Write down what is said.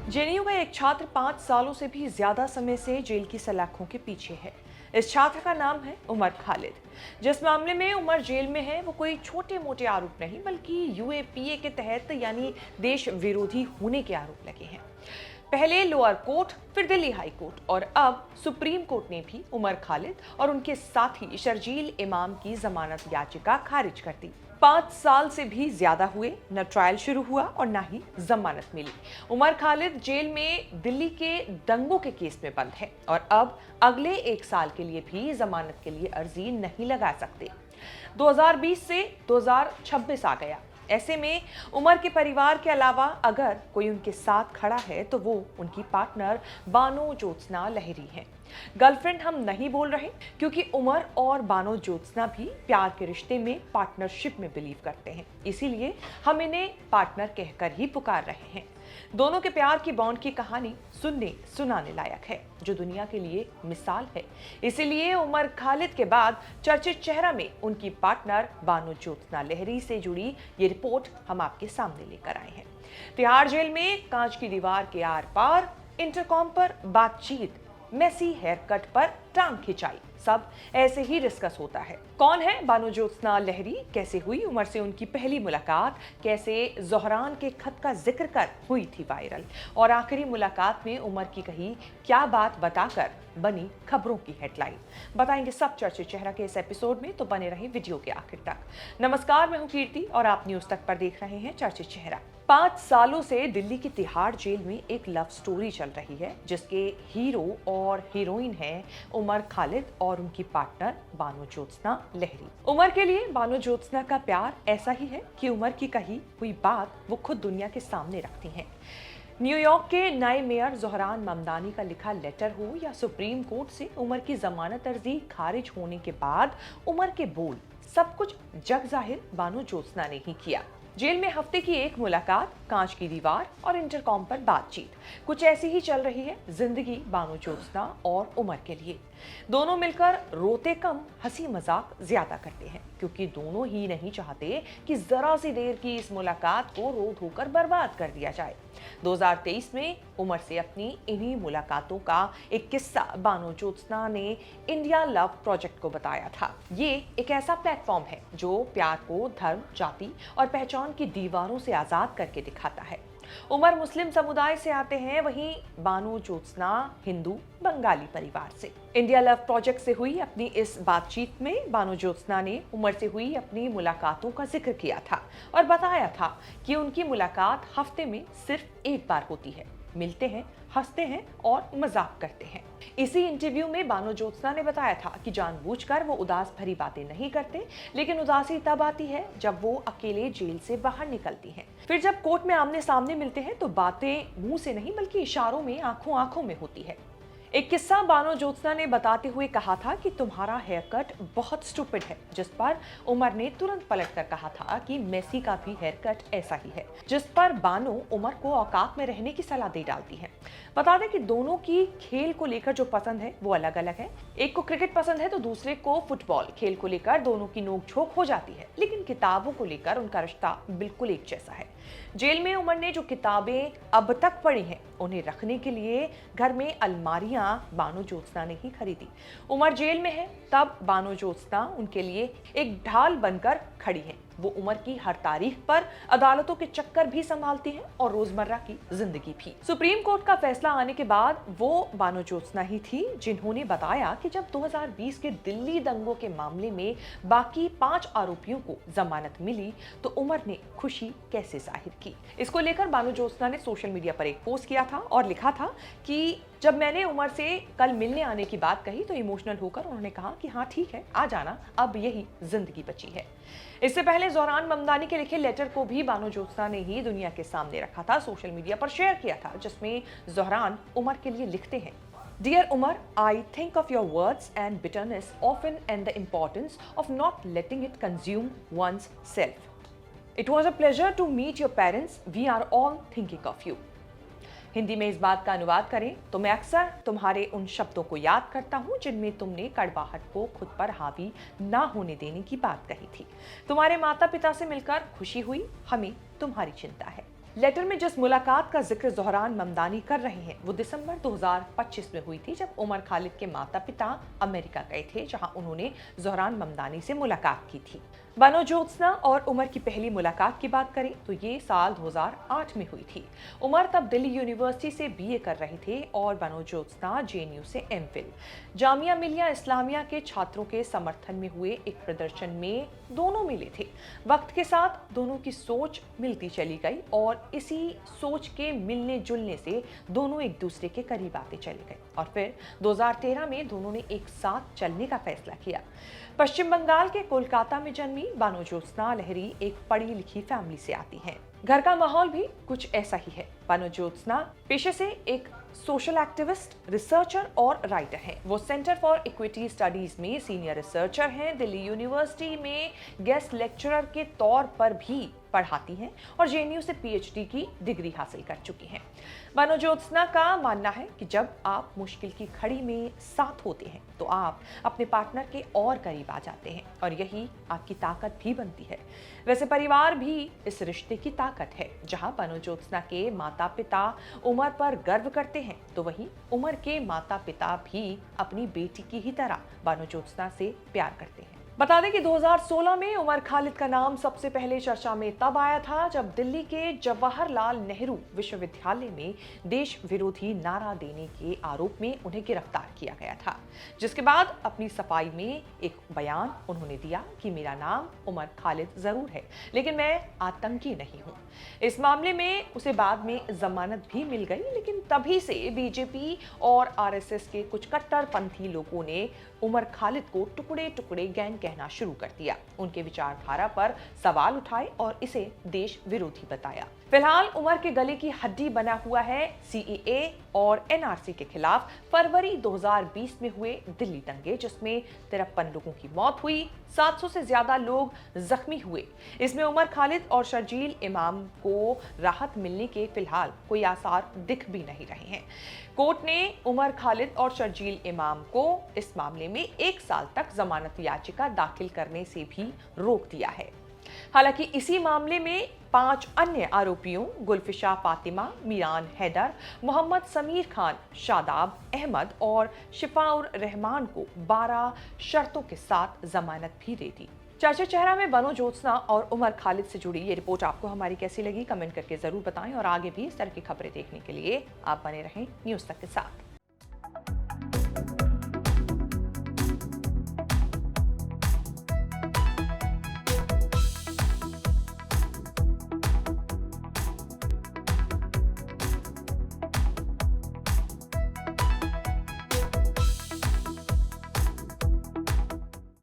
JNU का एक छात्र 5 सालों से भी ज्यादा समय से जेल की सलाखों के पीछे है। इस छात्र का नाम है उमर खालिद। जिस मामले में उमर जेल में है वो कोई छोटे मोटे आरोप नहीं बल्कि यूएपीए के तहत यानी देश विरोधी होने के आरोप लगे हैं। पहले लोअर कोर्ट, फिर दिल्ली हाई कोर्ट और अब सुप्रीम कोर्ट ने भी उमर खालिद और उनके साथी शर्जील इमाम की जमानत याचिका खारिज कर दी। 5 साल से भी ज्यादा हुए, न ट्रायल शुरू हुआ और न ही जमानत मिली। उमर खालिद जेल में दिल्ली के दंगों के केस में बंद है और अब अगले 1 साल के लिए भी जमानत के लिए अर्जी नहीं लगा सकते। 2020 से 2026 आ गया। ऐसे में उमर के परिवार के अलावा अगर कोई उनके साथ खड़ा है तो वो उनकी पार्टनर बानो ज्योत्सना लहरी है। गर्लफ्रेंड हम नहीं बोल रहे क्योंकि उमर और बानो ज्योत्सना भी प्यार के रिश्ते में पार्टनरशिप में बिलीव करते हैं, इसीलिए हम इन्हें पार्टनर कहकर ही पुकार रहे हैं। दोनों के प्यार की बॉन्ड की कहानी सुनने सुनाने लायक है, जो दुनिया के लिए मिसाल है। इसीलिए उमर खालिद के बाद चर्चित चेहरा में उनकी पार्टनर बानो ज्योत्सना लहरी से जुड़ी ये रिपोर्ट हम आपके सामने लेकर आए हैं। तिहाड़ जेल में कांच की दीवार के आर पार, इंटरकॉम पर बातचीत, मेसी हेयर कट पर टांग खिंचाई, सब ऐसे ही डिस्कस होता है। कौन है बानो ज्योत्सना लहरी, कैसे हुई उमर से उनकी पहली मुलाकात, कैसे जोहरान के खत का जिक्र कर हुई थी वायरल, और आखिरी मुलाकात में उमर की कही क्या बात बताकर बनी खबरों की हेडलाइन। बताएंगे सब चर्चित चेहरा के इस एपिसोड में, तो बने रहे वीडियो के आखिर तक। नमस्कार, मैं हूं कीर्ति और आप न्यूज तक पर देख रहे हैं चर्चित चेहरा। 5 सालों से दिल्ली की तिहाड़ जेल में एक लव स्टोरी चल रही है जिसके हीरो और हीरोइन हैं उमर खालिद और उनकी पार्टनर बानो ज्योत्सना लहरी। उमर के लिए बानो ज्योत्सना का प्यार ऐसा ही है कि उमर की कही हुई बात वो खुद दुनिया के सामने रखती हैं। न्यूयॉर्क के नए मेयर जोहरान ममदानी का लिखा लेटर हो या सुप्रीम कोर्ट से उमर की जमानत अर्जी खारिज होने के बाद उमर के बोल, सब कुछ जग जाहिर बानो ज्योत्सना ने ही किया। जेल में हफ्ते की एक मुलाकात, कांच की दीवार और इंटरकॉम पर बातचीत, कुछ ऐसी ही चल रही है जिंदगी बानो ज्योत्सना और उमर के लिए। दोनों मिलकर रोते कम, हंसी मजाक ज्यादा करते हैं क्योंकि दोनों ही नहीं चाहते कि जरा सी देर की इस मुलाकात को रो धोकर बर्बाद कर दिया जाए। 2023 में उमर से अपनी इन्हीं मुलाकातों का एक किस्सा बानो ज्योत्सना ने इंडिया लव प्रोजेक्ट को बताया था। ये एक ऐसा प्लेटफॉर्म है जो प्यार को धर्म, जाति और पहचान की दीवारों से आजाद करके दिखाता है। उमर मुस्लिम समुदाय से आते हैं, वहीं बानो ज्योत्सना हिंदू बंगाली परिवार से। इंडिया लव प्रोजेक्ट से हुई अपनी इस बातचीत में बानो ज्योत्सना ने उमर से हुई अपनी मुलाकातों का जिक्र किया था और बताया था कि उनकी मुलाकात हफ्ते में सिर्फ एक बार होती है। मिलते हैं, हंसते हैं और मजाक करते हैं। इसी इंटरव्यू में बानो ज्योत्सना ने बताया था कि जानबूझकर वो उदास भरी बातें नहीं करते, लेकिन उदासी तब आती है जब वो अकेले जेल से बाहर निकलती हैं। फिर जब कोर्ट में आमने सामने मिलते हैं तो बातें मुंह से नहीं बल्कि इशारों में, आंखों आंखों में होती है। एक किस्सा बानो ज्योत्सना ने बताते हुए कहा था कि तुम्हारा हेयर कट बहुत स्टूपिड है, जिस पर उमर ने तुरंत पलटकर कहा था कि मेसी का भी हेयर कट ऐसा ही है, जिस पर बानो उमर को औकात में रहने की सलाह दे डालती है। बता दें कि दोनों की खेल को लेकर जो पसंद है वो अलग अलग है। एक को क्रिकेट पसंद है तो दूसरे को फुटबॉल। खेल को लेकर दोनों की नोकझोंक हो जाती है, लेकिन किताबों को लेकर उनका रिश्ता बिल्कुल एक जैसा है। जेल में उमर ने जो किताबें अब तक पढ़ी हैं उन्हें रखने के लिए घर में अलमारियां बानो ज्योत्सना ने ही खरीदी। उमर जेल में है तब बानो ज्योत्सना उनके लिए एक ढाल बनकर खड़ी हैं। वो उमर की हर तारीख पर अदालतों के चक्कर भी संभालती हैं और रोजमर्रा की जिंदगी भी। सुप्रीम कोर्ट का फैसला आने के बाद वो बानो ज्योत्सना ही थी जिन्होंने बताया कि जब 2020 के दिल्ली दंगों के मामले में बाकी 5 आरोपियों को जमानत मिली तो उमर ने खुशी कैसे जाहिर की। इसको लेकर बानो ज्योत्सना ने सोशल मीडिया पर एक पोस्ट किया था और लिखा था कि जब मैंने उमर से कल मिलने आने की बात कही तो इमोशनल होकर उन्होंने कहा कि हाँ ठीक है, आ जाना, अब यही जिंदगी बची है। इससे पहले जोहरान ममदानी के लिखे लेटर को भी बानो ज्योत्सना ने ही दुनिया के सामने रखा था, सोशल मीडिया पर शेयर किया था, जिसमें जोहरान उमर के लिए लिखते हैं, Dear Umar, I think of your words and bitterness often and the importance of not letting it consume one's self. It was a pleasure to meet your parents. We are all thinking of you. Hindi में इस बात का अनुवाद करें तो मैं अक्सर तुम्हारे उन शब्दों को याद करता हूं जिनमें तुमने कड़वाहट को खुद पर हावी ना होने देने की बात कही थी। तुम्हारे माता पिता से मिलकर खुशी हुई, हमें तुम्हारी चिंता है। लेटर में जिस मुलाकात का जिक्र ज़ोहरान ममदानी कर रहे हैं वो दिसंबर 2025 में हुई थी, जब उमर खालिद के माता पिता अमेरिका गए थे, जहां उन्होंने ज़ोहरान ममदानी से मुलाकात की थी। बानो ज्योत्सना और उमर की पहली मुलाकात की बात करें तो ये साल 2008 में हुई थी। उमर तब दिल्ली यूनिवर्सिटी से बीए कर रहे थे और बानो ज्योत्सना जेएनयू से एमफिल। जामिया मिलिया इस्लामिया के छात्रों के समर्थन में हुए एक प्रदर्शन में दोनों मिले थे। वक्त के साथ दोनों की सोच मिलती चली गई और इसी सोच के मिलने जुलने से दोनों एक दूसरे के करीब आते चले गए और फिर 2013 में दोनों ने एक साथ चलने का फैसला किया। पश्चिम बंगाल के कोलकाता में जन्मी बानो ज्योत्सना लहरी एक पढ़ी लिखी फैमिली से आती हैं। घर का माहौल भी कुछ ऐसा ही है। बानो ज्योत्सना पेशे से एक सोशल एक्टिविस्ट, रिसर्चर और राइटर हैं। वो सेंटर फॉर इक्विटी स्टडीज में सीनियर रिसर्चर हैं। दिल्ली यूनिवर्सिटी में गेस्ट लेक्चरर के तौर पर भी पढ़ाती हैं और जेएनयू से पीएचडी की डिग्री हासिल कर चुकी हैं। बानो ज्योत्सना का मानना है कि जब आप मुश्किल की घड़ी में साथ होते हैं तो आप अपने पार्टनर के और करीब आ जाते हैं और यही आपकी ताकत भी बनती है। वैसे परिवार भी इस रिश्ते की ताकत है। जहां बानो ज्योत्सना के माता पिता उमर पर गर्व करते हैं तो वहीं उमर के माता पिता भी अपनी बेटी की ही तरह बानो ज्योत्सना से प्यार करते हैं। बता दें कि 2016 में उमर खालिद का नाम सबसे पहले चर्चा में तब आया था जब दिल्ली के जवाहरलाल नेहरू विश्वविद्यालय में देश विरोधी नारा देने के आरोप में उन्हें गिरफ्तार किया गया था, जिसके बाद अपनी सफाई में एक बयान उन्होंने दिया कि मेरा नाम उमर खालिद जरूर है लेकिन मैं आतंकी नहीं हूं। इस मामले में उसे बाद में जमानत भी मिल गई, लेकिन तभी से बीजेपी और आरएसएस के कुछ कट्टरपंथी लोगों ने उमर खालिद को टुकड़े टुकड़े गैंग कहना शुरू कर दिया। उनके विचारधारा पर सवाल उठाए और इसे देश विरोधी बताया। फिलहाल उमर के गले की हड्डी बना हुआ है सीएए और एनआरसी के खिलाफ फरवरी 2020 में हुए दिल्ली दंगे, जिसमें 53 लोगों की मौत हुई, 700 से ज्यादा लोग जख्मी हुए। इसमें उमर खालिद और शर्जील इमाम को राहत मिलने के फिलहाल कोई आसार दिख भी नहीं रहे हैं। कोर्ट ने उमर खालिद और शर्जील इमाम को इस मामले में 1 साल तक जमानत याचिका दाखिल करने से भी रोक दिया है। हालांकि इसी मामले में 5 अन्य आरोपियों गुलफिशा फातिमा, मीरान हैदर, मोहम्मद समीर खान, शादाब अहमद और शिफाउर रहमान को 12 शर्तों के साथ जमानत भी दे दी। चर्चित चेहरा में बानो ज्योत्सना और उमर खालिद से जुड़ी ये रिपोर्ट आपको हमारी कैसी लगी, कमेंट करके जरूर बताएं और आगे भी इस तरह की खबरें देखने के लिए आप बने रहें न्यूज़ तक के साथ।